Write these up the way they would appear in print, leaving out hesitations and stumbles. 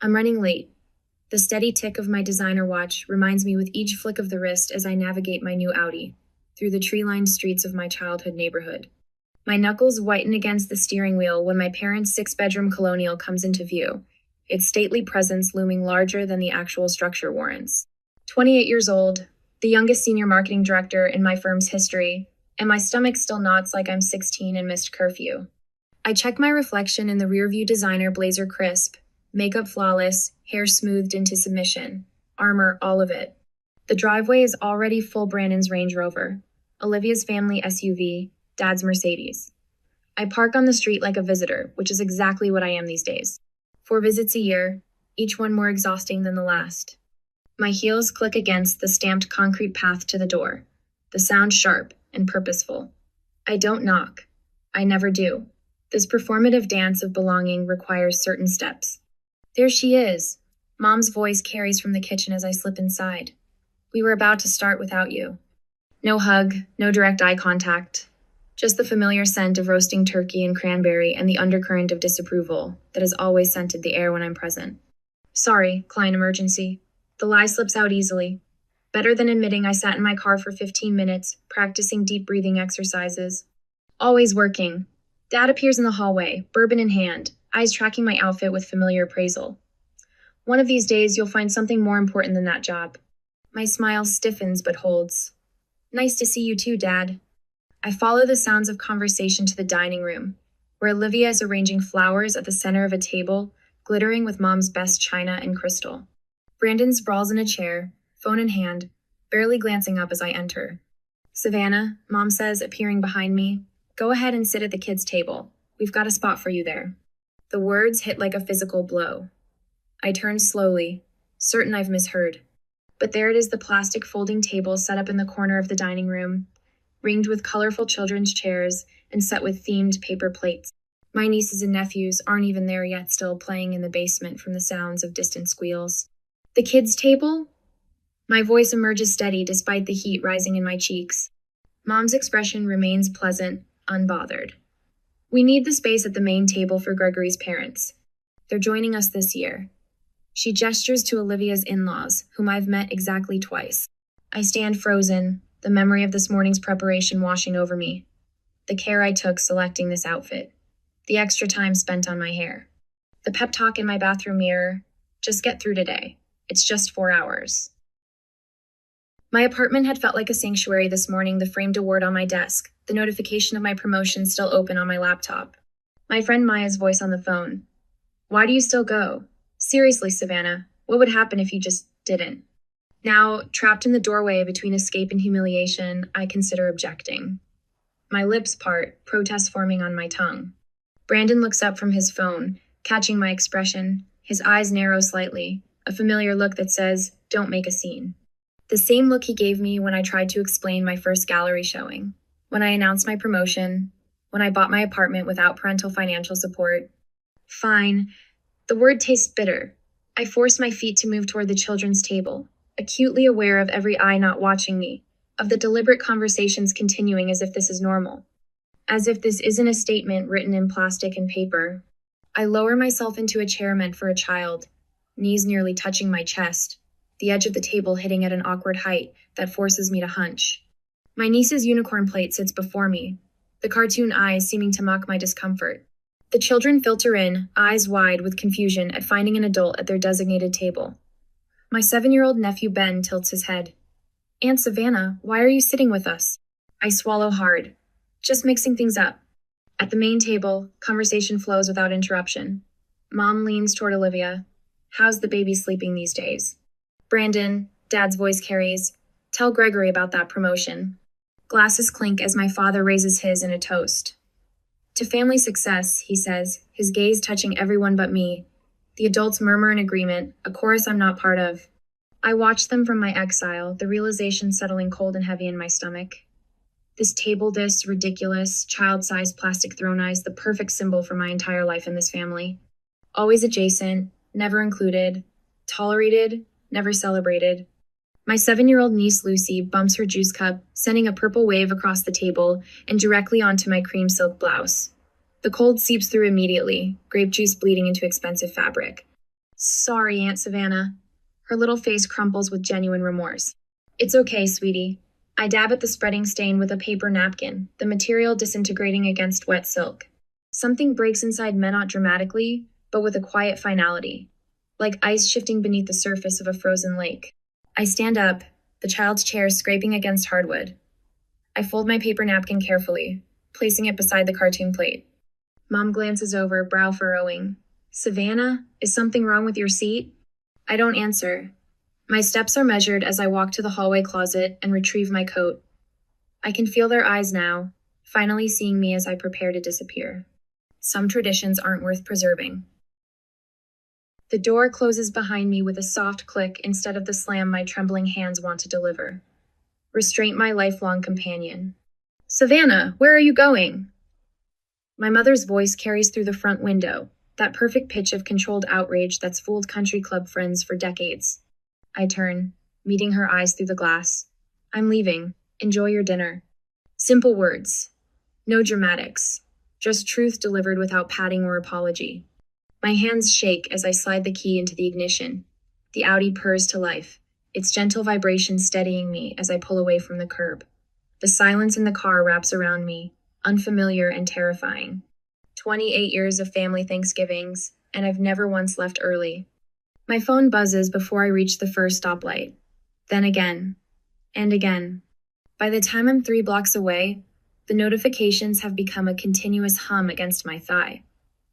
I'm running late. The steady tick of my designer watch reminds me with each flick of the wrist as I navigate my new Audi through the tree-lined streets of my childhood neighborhood. My knuckles whiten against the steering wheel when my parents' six-bedroom colonial comes into view, its stately presence looming larger than the actual structure warrants. 28 years old, the youngest senior marketing director in my firm's history, and my stomach still knots like I'm 16 and missed curfew. I check my reflection in the rearview designer blazer crisp, makeup flawless, hair smoothed into submission, armor all of it. The driveway is already full Brandon's Range Rover, Olivia's family SUV, Dad's Mercedes. I park on the street like a visitor, which is exactly what I am these days. 4 visits a year, each one more exhausting than the last. My heels click against the stamped concrete path to the door, the sound sharp and purposeful. I don't knock. I never do. This performative dance of belonging requires certain steps. There she is. Mom's voice carries from the kitchen as I slip inside. We were about to start without you. No hug, no direct eye contact. Just the familiar scent of roasting turkey and cranberry and the undercurrent of disapproval that has always scented the air when I'm present. Sorry, client emergency. The lie slips out easily. Better than admitting I sat in my car for 15 minutes, practicing deep breathing exercises. Always working. Dad appears in the hallway, bourbon in hand, eyes tracking my outfit with familiar appraisal. One of these days, you'll find something more important than that job. My smile stiffens but holds. Nice to see you too, Dad. I follow the sounds of conversation to the dining room, where Olivia is arranging flowers at the center of a table, glittering with Mom's best china and crystal. Brandon sprawls in a chair, phone in hand, barely glancing up as I enter. Savannah, Mom says, appearing behind me, go ahead and sit at the kids' table. We've got a spot for you there. The words hit like a physical blow. I turn slowly, certain I've misheard. But there it is, the plastic folding table set up in the corner of the dining room, ringed with colorful children's chairs and set with themed paper plates. My nieces and nephews aren't even there yet, still playing in the basement from the sounds of distant squeals. The kids' table? My voice emerges steady despite the heat rising in my cheeks. Mom's expression remains pleasant, unbothered. We need the space at the main table for Gregory's parents. They're joining us this year. She gestures to Olivia's in-laws, whom I've met exactly twice. I stand frozen, the memory of this morning's preparation washing over me. The care I took selecting this outfit. The extra time spent on my hair. The pep talk in my bathroom mirror. Just get through today. It's just 4 hours. My apartment had felt like a sanctuary this morning, the framed award on my desk, the notification of my promotion still open on my laptop. My friend Maya's voice on the phone. Why do you still go? Seriously, Savannah, what would happen if you just didn't? Now, trapped in the doorway between escape and humiliation, I consider objecting. My lips part, protest forming on my tongue. Brandon looks up from his phone, catching my expression. His eyes narrow slightly, a familiar look that says, don't make a scene. The same look he gave me when I tried to explain my first gallery showing, when I announced my promotion, when I bought my apartment without parental financial support. Fine. The word tastes bitter. I force my feet to move toward the children's table, acutely aware of every eye not watching me, of the deliberate conversations continuing as if this is normal, as if this isn't a statement written in plastic and paper. I lower myself into a chair meant for a child, knees nearly touching my chest, the edge of the table hitting at an awkward height that forces me to hunch. My niece's unicorn plate sits before me, the cartoon eyes seeming to mock my discomfort. The children filter in, eyes wide with confusion at finding an adult at their designated table. My 7-year-old nephew Ben tilts his head. Aunt Savannah, why are you sitting with us? I swallow hard, just mixing things up. At the main table, conversation flows without interruption. Mom leans toward Olivia. How's the baby sleeping these days? Brandon, Dad's voice carries. Tell Gregory about that promotion. Glasses clink as my father raises his in a toast. To family success, he says, his gaze touching everyone but me. The adults murmur in agreement, a chorus I'm not part of. I watch them from my exile, the realization settling cold and heavy in my stomach. This ridiculous, child-sized plastic throne eye is the perfect symbol for my entire life in this family. Always adjacent, never included, tolerated, never celebrated. My 7-year-old niece Lucy bumps her juice cup, sending a purple wave across the table and directly onto my cream silk blouse. The cold seeps through immediately, grape juice bleeding into expensive fabric. Sorry, Aunt Savannah. Her little face crumples with genuine remorse. It's okay, sweetie. I dab at the spreading stain with a paper napkin, the material disintegrating against wet silk. Something breaks inside me not dramatically, but with a quiet finality, like ice shifting beneath the surface of a frozen lake. I stand up, the child's chair scraping against hardwood. I fold my paper napkin carefully, placing it beside the cartoon plate. Mom glances over, brow furrowing. Savannah, is something wrong with your seat? I don't answer. My steps are measured as I walk to the hallway closet and retrieve my coat. I can feel their eyes now, finally seeing me as I prepare to disappear. Some traditions aren't worth preserving. The door closes behind me with a soft click instead of the slam my trembling hands want to deliver. Restraint my lifelong companion. Savannah, where are you going? My mother's voice carries through the front window, that perfect pitch of controlled outrage that's fooled country club friends for decades. I turn, meeting her eyes through the glass. I'm leaving. Enjoy your dinner. Simple words. No dramatics. Just truth delivered without padding or apology. My hands shake as I slide the key into the ignition. The Audi purrs to life, its gentle vibration steadying me as I pull away from the curb. The silence in the car wraps around me, unfamiliar and terrifying. 28 years of family Thanksgivings, and I've never once left early. My phone buzzes before I reach the first stoplight. Then again, and again. By the time I'm 3 blocks away, the notifications have become a continuous hum against my thigh.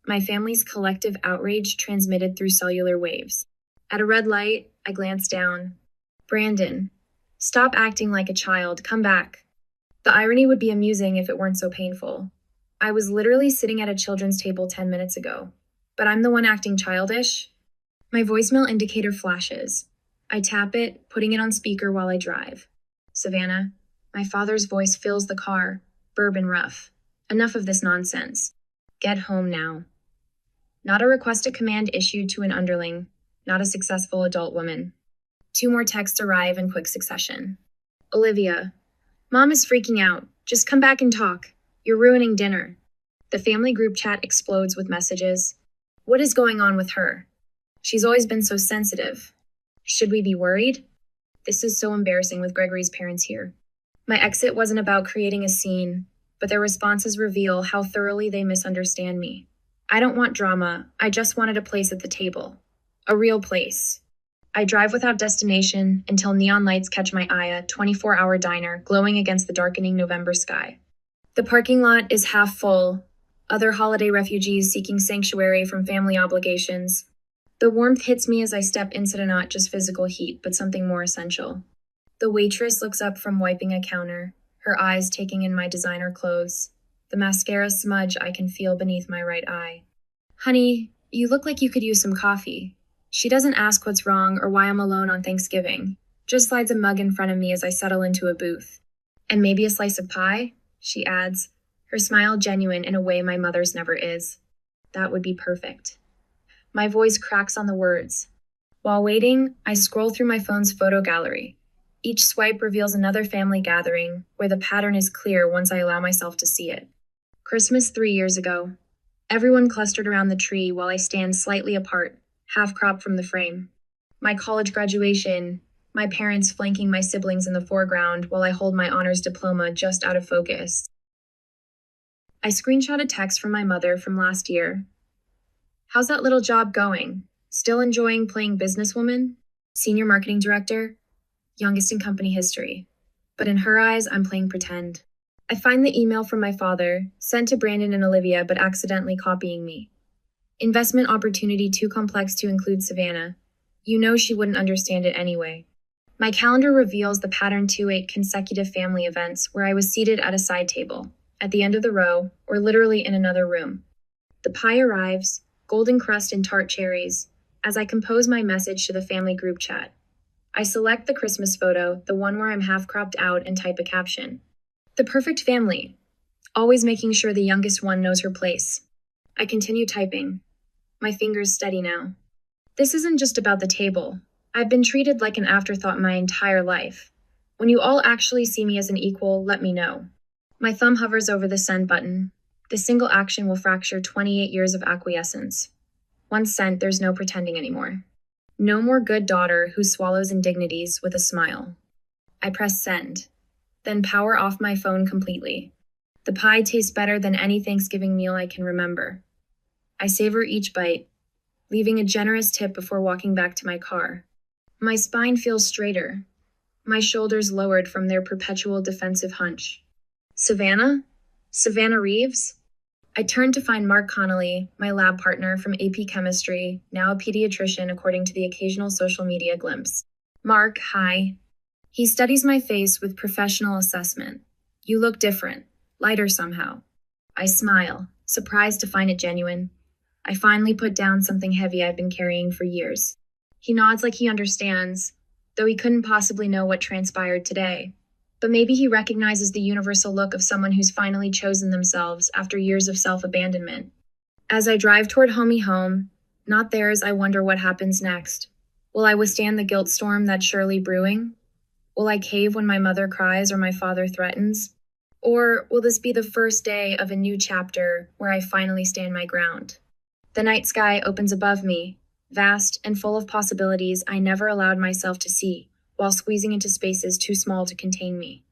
My family's collective outrage transmitted through cellular waves. At a red light, I glance down. Brandon, stop acting like a child, come back. The irony would be amusing if it weren't so painful. I was literally sitting at a children's table 10 minutes ago, but I'm the one acting childish. My voicemail indicator flashes. I tap it, putting it on speaker while I drive. Savannah, my father's voice fills the car, bourbon rough. Enough of this nonsense. Get home now. Not a request a command issued to an underling, not a successful adult woman. 2 more texts arrive in quick succession. Olivia, Mom is freaking out. Just come back and talk. You're ruining dinner. The family group chat explodes with messages. What is going on with her? She's always been so sensitive. Should we be worried? This is so embarrassing with Gregory's parents here. My exit wasn't about creating a scene, but their responses reveal how thoroughly they misunderstand me. I don't want drama. I just wanted a place at the table. A real place. I drive without destination until neon lights catch my eye, a 24-hour diner glowing against the darkening November sky. The parking lot is half full, other holiday refugees seeking sanctuary from family obligations. The warmth hits me as I step into not just physical heat, but something more essential. The waitress looks up from wiping a counter, her eyes taking in my designer clothes, the mascara smudge I can feel beneath my right eye. Honey, you look like you could use some coffee. She doesn't ask what's wrong or why I'm alone on Thanksgiving, just slides a mug in front of me as I settle into a booth. And maybe a slice of pie? She adds, her smile genuine in a way my mother's never is. That would be perfect. My voice cracks on the words. While waiting, I scroll through my phone's photo gallery. Each swipe reveals another family gathering, where the pattern is clear once I allow myself to see it. Christmas 3 years ago. Everyone clustered around the tree while I stand slightly apart, half cropped from the frame. My college graduation, my parents flanking my siblings in the foreground while I hold my honors diploma just out of focus. I screenshot a text from my mother from last year. How's that little job going? Still enjoying playing businesswoman? Senior marketing director? Youngest in company history. But in her eyes, I'm playing pretend. I find the email from my father, sent to Brandon and Olivia, but accidentally copying me. Investment opportunity too complex to include Savannah. You know she wouldn't understand it anyway. My calendar reveals the pattern 2-8 consecutive family events where I was seated at a side table, at the end of the row, or literally in another room. The pie arrives, golden crust and tart cherries, as I compose my message to the family group chat. I select the Christmas photo, the one where I'm half cropped out, and type a caption. The perfect family, always making sure the youngest one knows her place. I continue typing. My fingers steady now. This isn't just about the table. I've been treated like an afterthought my entire life. When you all actually see me as an equal, let me know. My thumb hovers over the send button. The single action will fracture 28 years of acquiescence. Once sent, there's no pretending anymore. No more good daughter who swallows indignities with a smile. I press send, then power off my phone completely. The pie tastes better than any Thanksgiving meal I can remember. I savor each bite, leaving a generous tip before walking back to my car. My spine feels straighter, my shoulders lowered from their perpetual defensive hunch. Savannah? Savannah Reeves? I turned to find Mark Connolly, my lab partner from AP Chemistry, now a pediatrician according to the occasional social media glimpse. Mark, hi. He studies my face with professional assessment. You look different, lighter somehow. I smile, surprised to find it genuine. I finally put down something heavy I've been carrying for years. He nods like he understands, though he couldn't possibly know what transpired today. But maybe he recognizes the universal look of someone who's finally chosen themselves after years of self-abandonment. As I drive toward homie home, not theirs, I wonder what happens next. Will I withstand the guilt storm that's surely brewing? Will I cave when my mother cries or my father threatens? Or will this be the first day of a new chapter where I finally stand my ground? The night sky opens above me, vast and full of possibilities I never allowed myself to see, while squeezing into spaces too small to contain me.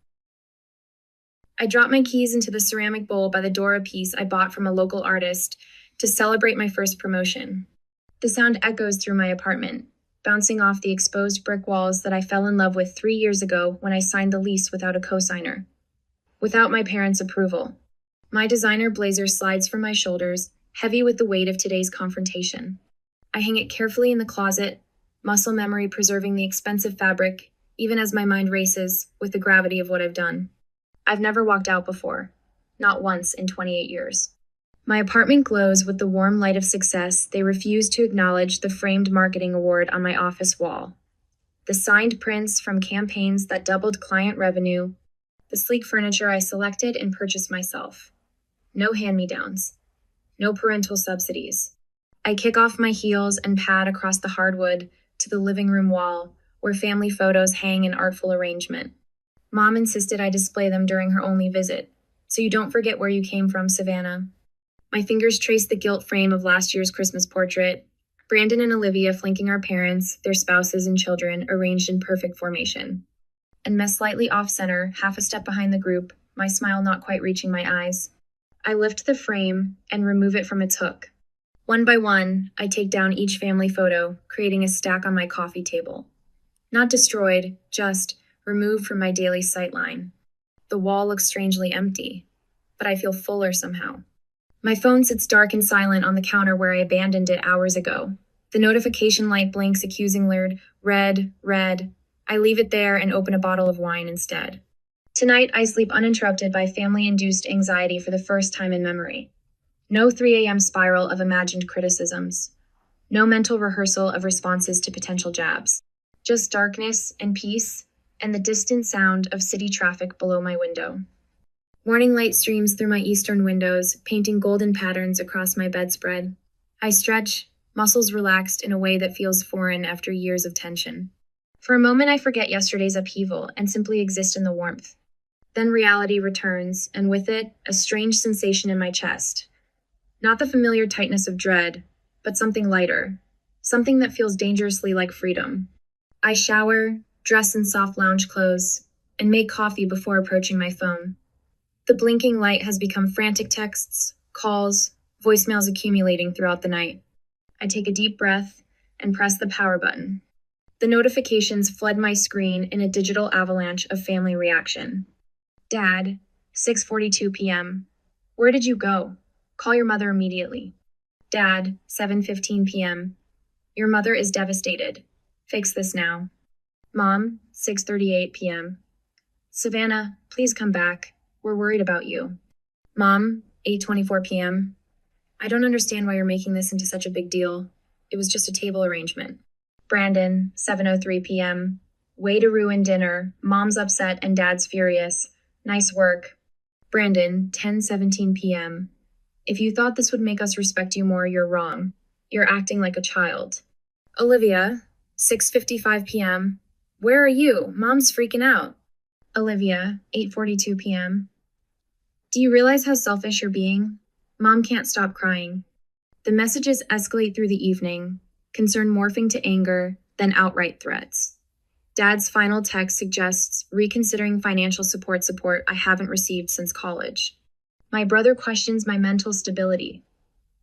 I drop my keys into the ceramic bowl by the door a piece I bought from a local artist to celebrate my first promotion. The sound echoes through my apartment, bouncing off the exposed brick walls that I fell in love with 3 years ago when I signed the lease without a cosigner. Without my parents' approval. My designer blazer slides from my shoulders, heavy with the weight of today's confrontation. I hang it carefully in the closet, muscle memory preserving the expensive fabric, even as my mind races with the gravity of what I've done. I've never walked out before, not once in 28 years. My apartment glows with the warm light of success they refuse to acknowledge the framed marketing award on my office wall. The signed prints from campaigns that doubled client revenue, the sleek furniture I selected and purchased myself. No hand-me-downs. No parental subsidies. I kick off my heels and pad across the hardwood to the living room wall, where family photos hang in artful arrangement. Mom insisted I display them during her only visit, so you don't forget where you came from, Savannah. My fingers trace the gilt frame of last year's Christmas portrait, Brandon and Olivia flanking our parents, their spouses and children arranged in perfect formation. And Mess slightly off-center, half a step behind the group, my smile not quite reaching my eyes. I lift the frame and remove it from its hook. One by one, I take down each family photo, creating a stack on my coffee table. Not destroyed, just removed from my daily sightline. The wall looks strangely empty, but I feel fuller somehow. My phone sits dark and silent on the counter where I abandoned it hours ago. The notification light blinks accusing red, red. I leave it there and open a bottle of wine instead. Tonight, I sleep uninterrupted by family-induced anxiety for the first time in memory. No 3 a.m. spiral of imagined criticisms. No mental rehearsal of responses to potential jabs. Just darkness and peace, and the distant sound of city traffic below my window. Morning light streams through my eastern windows, painting golden patterns across my bedspread. I stretch, muscles relaxed in a way that feels foreign after years of tension. For a moment, I forget yesterday's upheaval and simply exist in the warmth. Then reality returns, and with it, a strange sensation in my chest. Not the familiar tightness of dread, but something lighter. Something that feels dangerously like freedom. I shower, dress in soft lounge clothes, and make coffee before approaching my phone. The blinking light has become frantic texts, calls, voicemails accumulating throughout the night. I take a deep breath and press the power button. The notifications flood my screen in a digital avalanche of family reaction. Dad, 6:42 p.m. Where did you go? Call your mother immediately. Dad, 7:15 p.m. Your mother is devastated. Fix this now. Mom, 6:38 p.m. Savannah, please come back. We're worried about you. Mom, 8:24 p.m. I don't understand why you're making this into such a big deal. It was just a table arrangement. Brandon, 7:03 p.m. Way to ruin dinner. Mom's upset and Dad's furious. Nice work. Brandon, 10:17 p.m. If you thought this would make us respect you more, you're wrong. You're acting like a child. Olivia, 6:55 p.m. Where are you? Mom's freaking out. Olivia, 8:42 p.m. Do you realize how selfish you're being? Mom can't stop crying. The messages escalate through the evening, concern morphing to anger, then outright threats. Dad's final text suggests reconsidering financial support I haven't received since college. My brother questions my mental stability.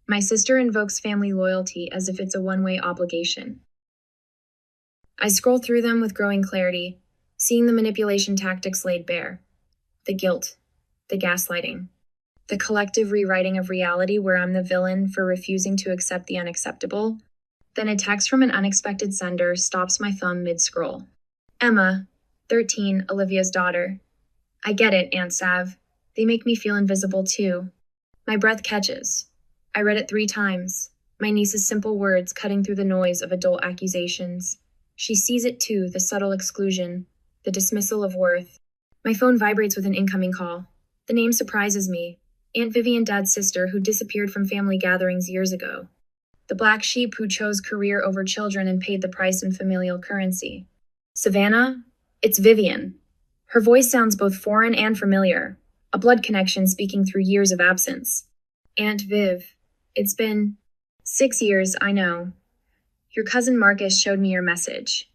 My sister invokes family loyalty as if it's a one-way obligation. I scroll through them with growing clarity, seeing the manipulation tactics laid bare. The guilt, the gaslighting, the collective rewriting of reality where I'm the villain for refusing to accept the unacceptable. Then a text from an unexpected sender stops my thumb mid-scroll. Emma, 13, Olivia's daughter. I get it, Aunt Sav. They make me feel invisible too. My breath catches. I read it 3 times, my niece's simple words cutting through the noise of adult accusations. She sees it too, the subtle exclusion, the dismissal of worth. My phone vibrates with an incoming call. The name surprises me. Aunt Vivian, Dad's sister, who disappeared from family gatherings years ago. The black sheep who chose career over children and paid the price in familial currency. Savannah? It's Vivian. Her voice sounds both foreign and familiar, a blood connection speaking through years of absence. Aunt Viv. It's been 6 years, I know. Your cousin Marcus showed me your message.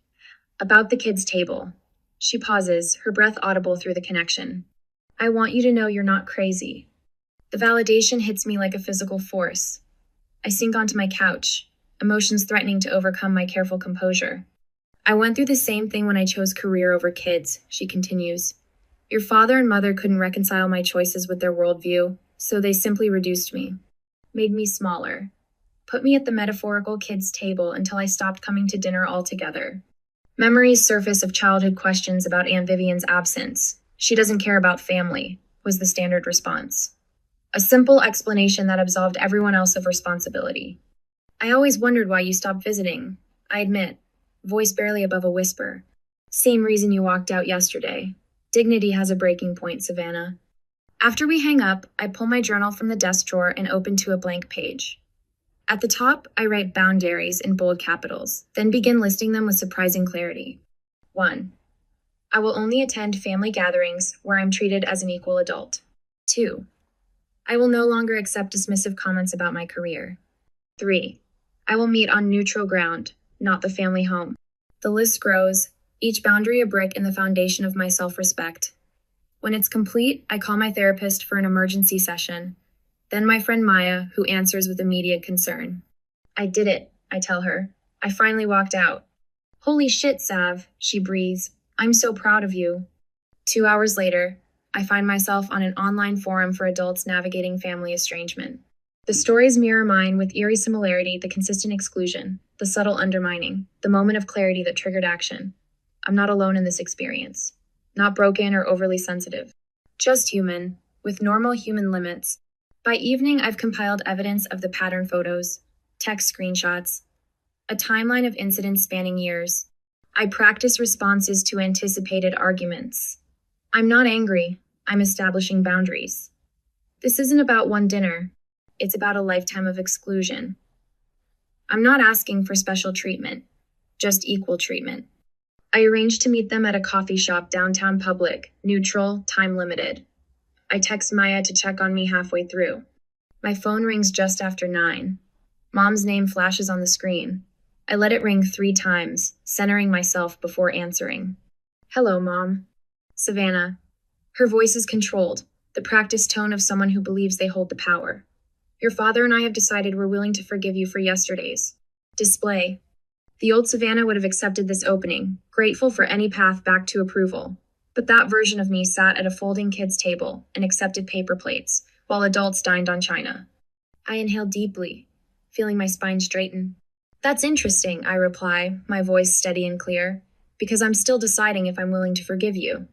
About the kids' table. She pauses, her breath audible through the connection. I want you to know you're not crazy. The validation hits me like a physical force. I sink onto my couch, emotions threatening to overcome my careful composure. I went through the same thing when I chose career over kids, she continues. Your father and mother couldn't reconcile my choices with their worldview, so they simply reduced me. Made me smaller. Put me at the metaphorical kids' table until I stopped coming to dinner altogether. Memories surface of childhood questions about Aunt Vivian's absence. She doesn't care about family, was the standard response. A simple explanation that absolved everyone else of responsibility. I always wondered why you stopped visiting, I admit, voice barely above a whisper. Same reason you walked out yesterday. Dignity has a breaking point, Savannah. After we hang up, I pull my journal from the desk drawer and open to a blank page. At the top, I write boundaries in bold capitals, then begin listing them with surprising clarity. 1. I will only attend family gatherings where I'm treated as an equal adult. 2. I will no longer accept dismissive comments about my career. 3. I will meet on neutral ground, not the family home. The list grows, each boundary a brick in the foundation of my self-respect. When it's complete, I call my therapist for an emergency session. Then my friend Maya, who answers with immediate concern. I did it, I tell her. I finally walked out. Holy shit, Sav, she breathes. I'm so proud of you. 2 hours later, I find myself on an online forum for adults navigating family estrangement. The stories mirror mine with eerie similarity, the consistent exclusion, the subtle undermining, the moment of clarity that triggered action. I'm not alone in this experience. Not broken or overly sensitive. Just human, with normal human limits. By evening, I've compiled evidence of the pattern photos, text screenshots, a timeline of incidents spanning years. I practice responses to anticipated arguments. I'm not angry. I'm establishing boundaries. This isn't about one dinner. It's about a lifetime of exclusion. I'm not asking for special treatment, just equal treatment. I arranged to meet them at a coffee shop downtown public, neutral, time limited. I text Maya to check on me halfway through. My phone rings just after 9. Mom's name flashes on the screen. I let it ring 3 times, centering myself before answering. Hello, Mom. Savannah. Her voice is controlled, the practiced tone of someone who believes they hold the power. Your father and I have decided we're willing to forgive you for yesterday's display. The old Savannah would have accepted this opening, grateful for any path back to approval. But that version of me sat at a folding kids' table and accepted paper plates, while adults dined on china. I inhaled deeply, feeling my spine straighten. That's interesting, I reply, my voice steady and clear, because I'm still deciding if I'm willing to forgive you.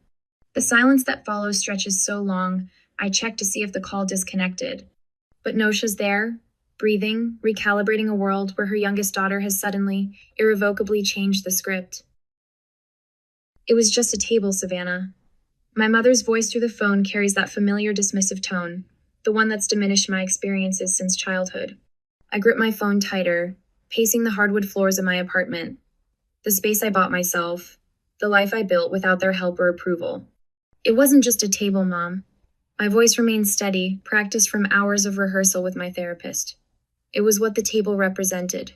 The silence that follows stretches so long, I check to see if the call disconnected. But Nosha's there, breathing, recalibrating a world where her youngest daughter has suddenly, irrevocably changed the script. It was just a table, Savannah. My mother's voice through the phone carries that familiar dismissive tone, the one that's diminished my experiences since childhood. I grip my phone tighter, pacing the hardwood floors of my apartment. The space I bought myself, the life I built without their help or approval. It wasn't just a table, Mom. My voice remains steady, practiced from hours of rehearsal with my therapist. It was what the table represented.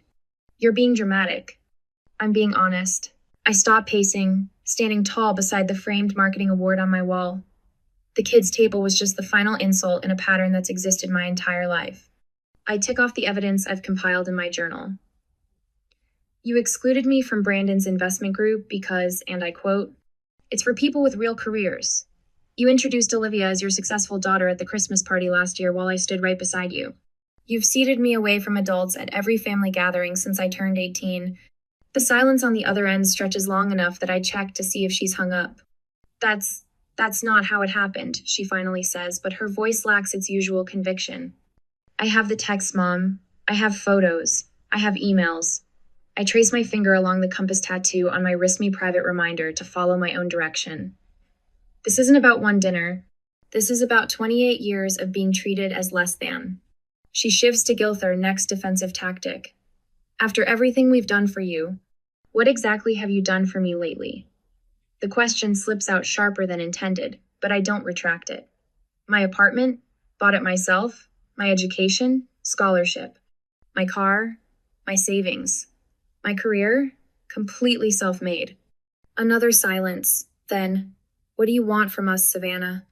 You're being dramatic. I'm being honest. I stopped pacing, standing tall beside the framed marketing award on my wall. The kids' table was just the final insult in a pattern that's existed my entire life. I tick off the evidence I've compiled in my journal. You excluded me from Brandon's investment group because, and I quote, "It's for people with real careers. You introduced Olivia as your successful daughter at the Christmas party last year while I stood right beside you. You've seated me away from adults at every family gathering since I turned 18. The silence on the other end stretches long enough that I check to see if she's hung up. That's not how it happened," she finally says, but her voice lacks its usual conviction. "I have the text, Mom. I have photos. I have emails." I trace my finger along the compass tattoo on my wrist me private reminder to follow my own direction. This isn't about one dinner. This is about 28 years of being treated as less than. She shifts to Gilther, next defensive tactic. "After everything we've done for you, what exactly have you done for me lately?" The question slips out sharper than intended, but I don't retract it. My apartment? Bought it myself? My education? Scholarship. My car? My savings. My career? Completely self-made. Another silence. Then, "What do you want from us, Savannah?"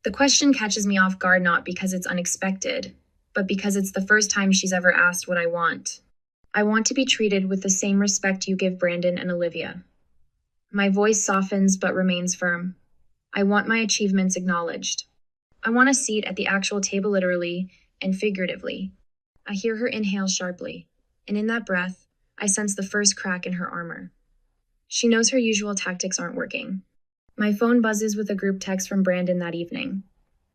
The question catches me off guard not because it's unexpected, but because it's the first time she's ever asked what I want. "I want to be treated with the same respect you give Brandon and Olivia." My voice softens but remains firm. I want my achievements acknowledged. I want a seat at the actual table literally and figuratively. I hear her inhale sharply, and in that breath, I sense the first crack in her armor. She knows her usual tactics aren't working. My phone buzzes with a group text from Brandon that evening.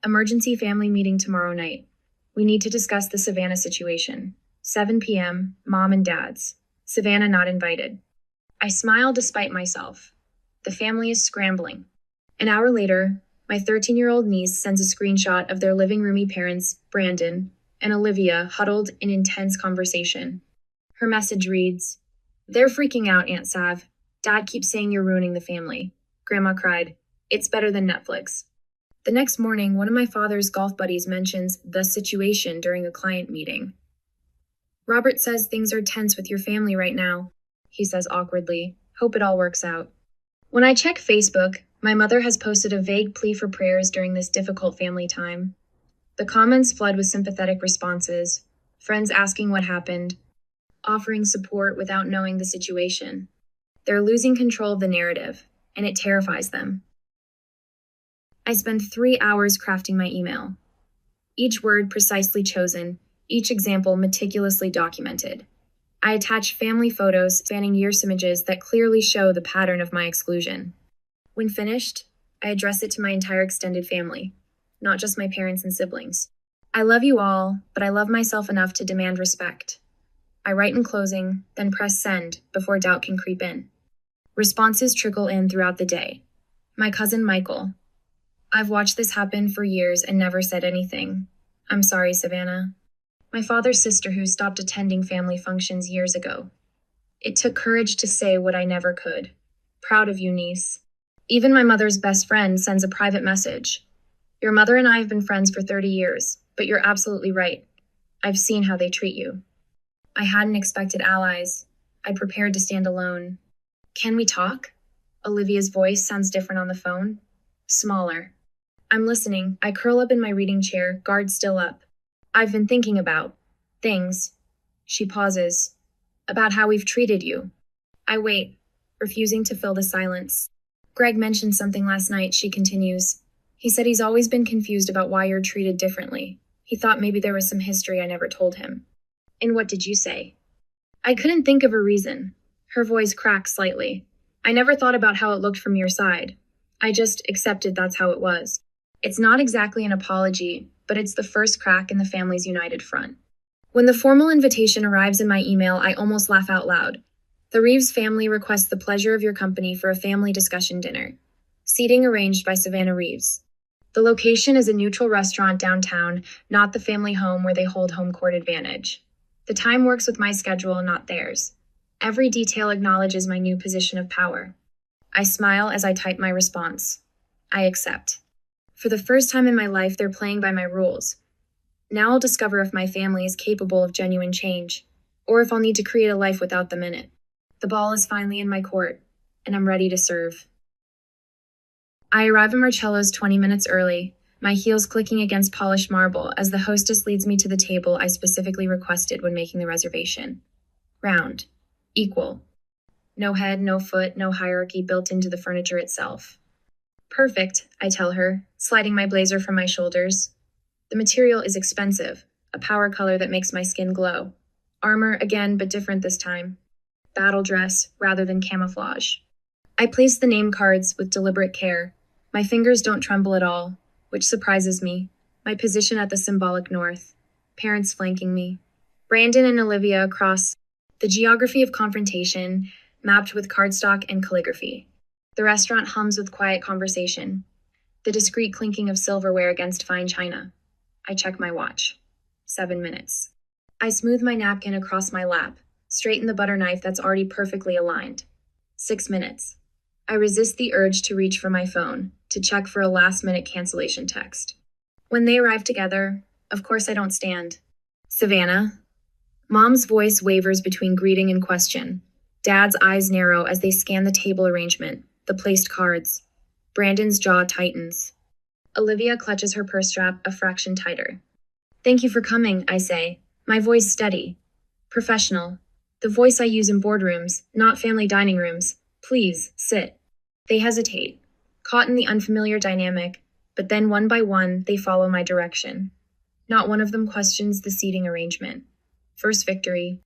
"Emergency family meeting tomorrow night. We need to discuss the Savannah situation. 7 p.m., Mom and Dad's. Savannah not invited." I smile despite myself. The family is scrambling. An hour later, my 13-year-old niece sends a screenshot of their living roomy parents, Brandon, and Olivia huddled in intense conversation. Her message reads, "They're freaking out, Aunt Sav. Dad keeps saying you're ruining the family." Grandma cried, "It's better than Netflix." The next morning, one of my father's golf buddies mentions the situation during a client meeting. "Robert says things are tense with your family right now," he says awkwardly. "Hope it all works out." When I check Facebook, my mother has posted a vague plea for prayers during this difficult family time. The comments flood with sympathetic responses, friends asking what happened, offering support without knowing the situation. They're losing control of the narrative, and it terrifies them. I spend 3 hours crafting my email. Each word precisely chosen, each example meticulously documented. I attach family photos spanning years images that clearly show the pattern of my exclusion. When finished, I address it to my entire extended family, not just my parents and siblings. "I love you all, but I love myself enough to demand respect." I write in closing, then press send before doubt can creep in. Responses trickle in throughout the day. My cousin Michael. "I've watched this happen for years and never said anything. I'm sorry, Savannah." My father's sister who stopped attending family functions years ago. "It took courage to say what I never could. Proud of you, niece." Even my mother's best friend sends a private message. "Your mother and I have been friends for 30 years, but you're absolutely right. I've seen how they treat you." I hadn't expected allies. I prepared to stand alone. "Can we talk?" Olivia's voice sounds different on the phone. Smaller. I'm listening. I curl up in my reading chair, guard still up. "I've been thinking about things." She pauses. "About how we've treated you." I wait, refusing to fill the silence. "Greg mentioned something last night," she continues. "He said he's always been confused about why you're treated differently. He thought maybe there was some history I never told him." "And what did you say?" I couldn't think of a reason. Her voice cracked slightly. "I never thought about how it looked from your side. I just accepted that's how it was." It's not exactly an apology, but it's the first crack in the family's united front. When the formal invitation arrives in my email, I almost laugh out loud. The Reeves family requests the pleasure of your company for a family discussion dinner. Seating arranged by Savannah Reeves. The location is a neutral restaurant downtown, not the family home where they hold home court advantage. The time works with my schedule, not theirs. Every detail acknowledges my new position of power. I smile as I type my response. I accept. For the first time in my life, they're playing by my rules. Now I'll discover if my family is capable of genuine change, or if I'll need to create a life without them in it. The ball is finally in my court, and I'm ready to serve. I arrive at Marcello's 20 minutes early, my heels clicking against polished marble as the hostess leads me to the table I specifically requested when making the reservation. Round. Equal. No head, no foot, no hierarchy built into the furniture itself. Perfect, I tell her, sliding my blazer from my shoulders. The material is expensive, a power color that makes my skin glow. Armor again, but different this time. Battle dress rather than camouflage. I place the name cards with deliberate care. My fingers don't tremble at all, which surprises me. My position at the symbolic north. Parents flanking me. Brandon and Olivia across. The geography of confrontation, mapped with cardstock and calligraphy. The restaurant hums with quiet conversation. The discreet clinking of silverware against fine china. I check my watch. 7 minutes. I smooth my napkin across my lap, straighten the butter knife that's already perfectly aligned. 6 minutes. I resist the urge to reach for my phone, to check for a last-minute cancellation text. When they arrive together, of course I don't stand. Savannah. Mom's voice wavers between greeting and question. Dad's eyes narrow as they scan the table arrangement, the placed cards. Brandon's jaw tightens. Olivia clutches her purse strap a fraction tighter. Thank you for coming, I say, my voice steady. Professional. The voice I use in boardrooms, not family dining rooms. Please, sit. They hesitate, caught in the unfamiliar dynamic, but then one by one, they follow my direction. Not one of them questions the seating arrangement. First victory.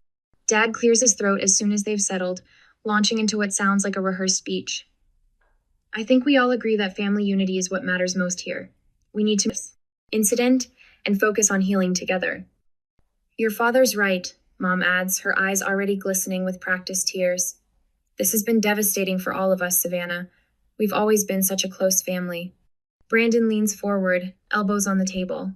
Dad clears his throat as soon as they've settled, launching into what sounds like a rehearsed speech. I think we all agree that family unity is what matters most here. We need to incident and focus on healing together. Your father's right, Mom adds, her eyes already glistening with practiced tears. This has been devastating for all of us, Savannah. We've always been such a close family. Brandon leans forward, elbows on the table.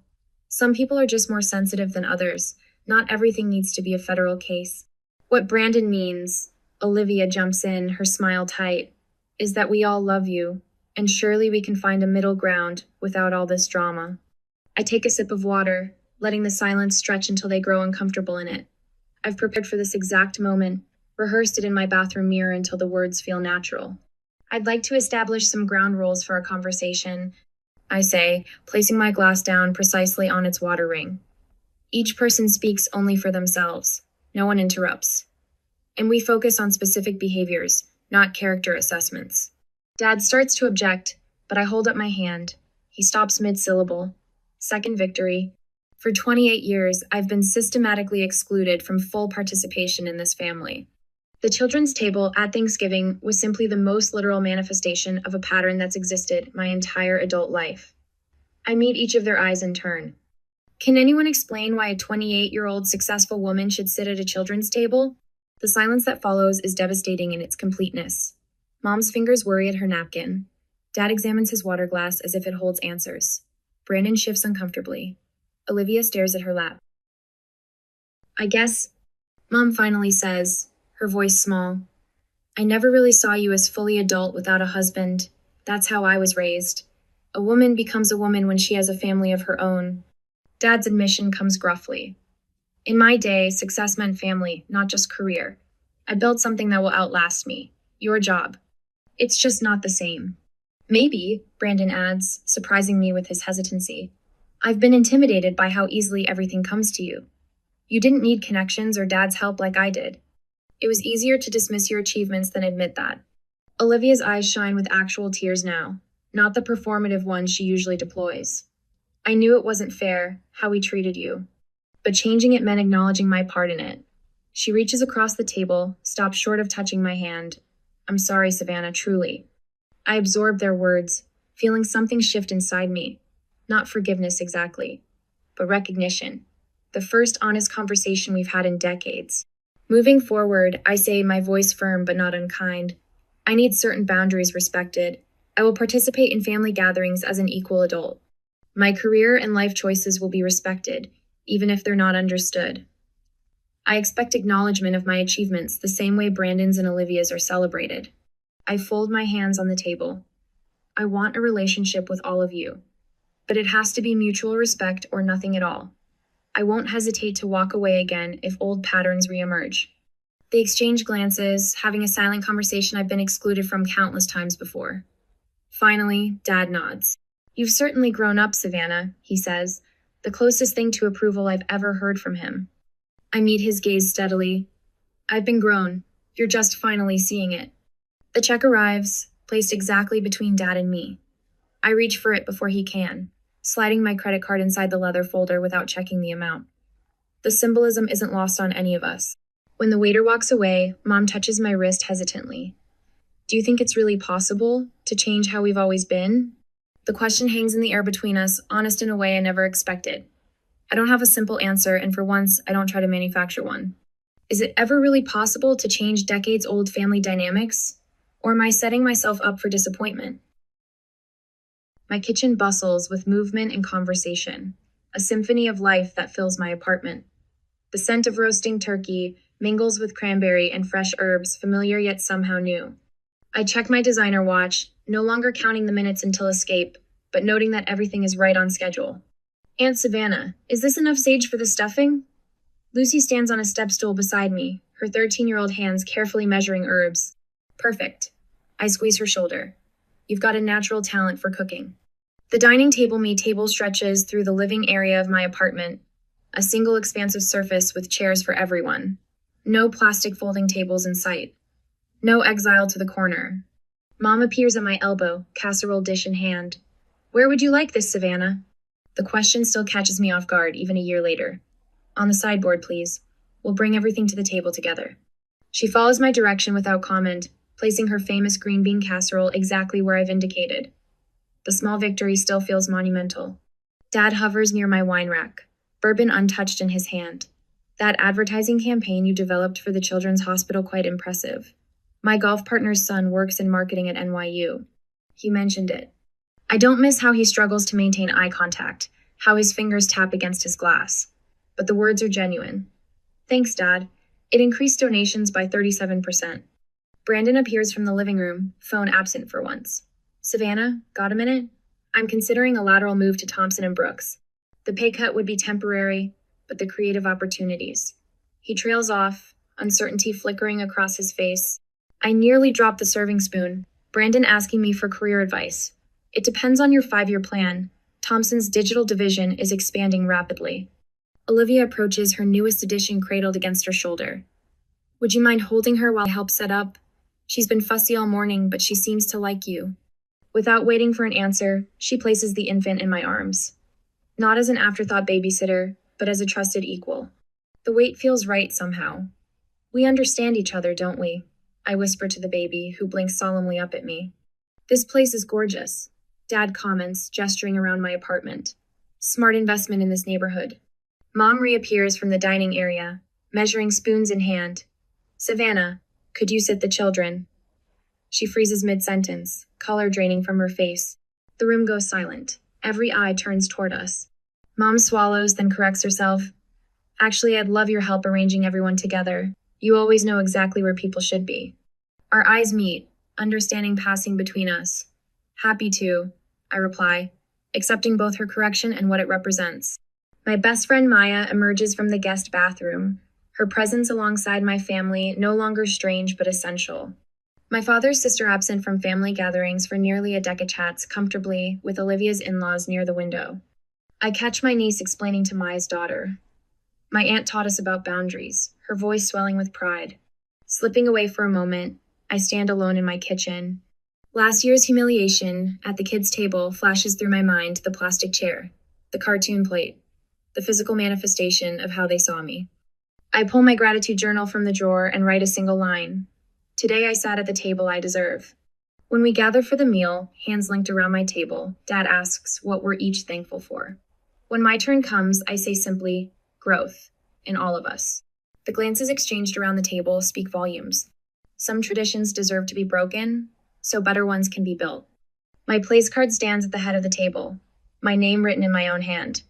Some people are just more sensitive than others. Not everything needs to be a federal case. What Brandon means, Olivia jumps in, her smile tight, is that we all love you, and surely we can find a middle ground without all this drama. I take a sip of water, letting the silence stretch until they grow uncomfortable in it. I've prepared for this exact moment, rehearsed it in my bathroom mirror until the words feel natural. I'd like to establish some ground rules for our conversation, I say, placing my glass down precisely on its water ring. Each person speaks only for themselves. No one interrupts. And we focus on specific behaviors, not character assessments. Dad starts to object, but I hold up my hand. He stops mid-syllable. Second victory. For 28 years, I've been systematically excluded from full participation in this family. The children's table at Thanksgiving was simply the most literal manifestation of a pattern that's existed my entire adult life. I meet each of their eyes in turn. Can anyone explain why a 28-year-old successful woman should sit at a children's table? The silence that follows is devastating in its completeness. Mom's fingers worry at her napkin. Dad examines his water glass as if it holds answers. Brandon shifts uncomfortably. Olivia stares at her lap. I guess, Mom finally says, her voice small. I never really saw you as fully adult without a husband. That's how I was raised. A woman becomes a woman when she has a family of her own. Dad's admission comes gruffly. In my day, success meant family, not just career. I built something that will outlast me. Your job. It's just not the same. Maybe, Brandon adds, surprising me with his hesitancy. I've been intimidated by how easily everything comes to you. You didn't need connections or Dad's help like I did. It was easier to dismiss your achievements than admit that. Olivia's eyes shine with actual tears now, not the performative ones she usually deploys. I knew it wasn't fair, how we treated you. But changing it meant acknowledging my part in it. She reaches across the table, stops short of touching my hand. I'm sorry, Savannah, truly. I absorbed their words, feeling something shift inside me. Not forgiveness exactly, but recognition. The first honest conversation we've had in decades. Moving forward, I say, my voice firm but not unkind. I need certain boundaries respected. I will participate in family gatherings as an equal adult. My career and life choices will be respected, even if they're not understood. I expect acknowledgement of my achievements the same way Brandon's and Olivia's are celebrated. I fold my hands on the table. I want a relationship with all of you, but it has to be mutual respect or nothing at all. I won't hesitate to walk away again if old patterns reemerge. They exchange glances, having a silent conversation I've been excluded from countless times before. Finally, Dad nods. "You've certainly grown up, Savannah," he says, the closest thing to approval I've ever heard from him. I meet his gaze steadily. "I've been grown. You're just finally seeing it." The check arrives, placed exactly between Dad and me. I reach for it before he can, sliding my credit card inside the leather folder without checking the amount. The symbolism isn't lost on any of us. When the waiter walks away, Mom touches my wrist hesitantly. "Do you think it's really possible to change how we've always been?" The question hangs in the air between us, honest in a way I never expected. I don't have a simple answer, and for once, I don't try to manufacture one. Is it ever really possible to change decades-old family dynamics? Or am I setting myself up for disappointment? My kitchen bustles with movement and conversation, a symphony of life that fills my apartment. The scent of roasting turkey mingles with cranberry and fresh herbs, familiar yet somehow new. I check my designer watch, no longer counting the minutes until escape, but noting that everything is right on schedule. "Aunt Savannah, is this enough sage for the stuffing?" Lucy stands on a step stool beside me, her 13-year-old hands carefully measuring herbs. "Perfect." I squeeze her shoulder. "You've got a natural talent for cooking." The dining table stretches through the living area of my apartment, a single expansive surface with chairs for everyone. No plastic folding tables in sight. No exile to the corner. Mom appears at my elbow, casserole dish in hand. "Where would you like this, Savannah?" The question still catches me off guard, even a year later. "On the sideboard, please. We'll bring everything to the table together." She follows my direction without comment, placing her famous green bean casserole exactly where I've indicated. The small victory still feels monumental. Dad hovers near my wine rack, bourbon untouched in his hand. "That advertising campaign you developed for the Children's Hospital, quite impressive. My golf partner's son works in marketing at NYU. He mentioned it." I don't miss how he struggles to maintain eye contact, how his fingers tap against his glass. But the words are genuine. "Thanks, Dad. It increased donations by 37%. Brandon appears from the living room, phone absent for once. "Savannah, got a minute? I'm considering a lateral move to Thompson and Brooks. The pay cut would be temporary, but the creative opportunities." He trails off, uncertainty flickering across his face. I nearly dropped the serving spoon, Brandon asking me for career advice. "It depends on your 5-year plan. Thompson's digital division is expanding rapidly." Olivia approaches, her newest edition cradled against her shoulder. "Would you mind holding her while I help set up? She's been fussy all morning, but she seems to like you." Without waiting for an answer, she places the infant in my arms. Not as an afterthought babysitter, but as a trusted equal. The weight feels right somehow. "We understand each other, don't we?" I whisper to the baby, who blinks solemnly up at me. "This place is gorgeous," Dad comments, gesturing around my apartment. "Smart investment in this neighborhood." Mom reappears from the dining area, measuring spoons in hand. "Savannah, could you sit the children?" She freezes mid-sentence, color draining from her face. The room goes silent. Every eye turns toward us. Mom swallows, then corrects herself. "Actually, I'd love your help arranging everyone together. You always know exactly where people should be." Our eyes meet, understanding passing between us. "Happy to," I reply, accepting both her correction and what it represents. My best friend Maya emerges from the guest bathroom, her presence alongside my family no longer strange but essential. My father's sister absent from family gatherings for nearly a decade chats comfortably with Olivia's in-laws near the window. I catch my niece explaining to Maya's daughter. "My aunt taught us about boundaries," her voice swelling with pride. Slipping away for a moment, I stand alone in my kitchen. Last year's humiliation at the kids' table flashes through my mind: the plastic chair, the cartoon plate, the physical manifestation of how they saw me. I pull my gratitude journal from the drawer and write a single line. "Today I sat at the table I deserve." When we gather for the meal, hands linked around my table, Dad asks what we're each thankful for. When my turn comes, I say simply, growth, in all of us. The glances exchanged around the table speak volumes. Some traditions deserve to be broken, so better ones can be built. My place card stands at the head of the table, my name written in my own hand.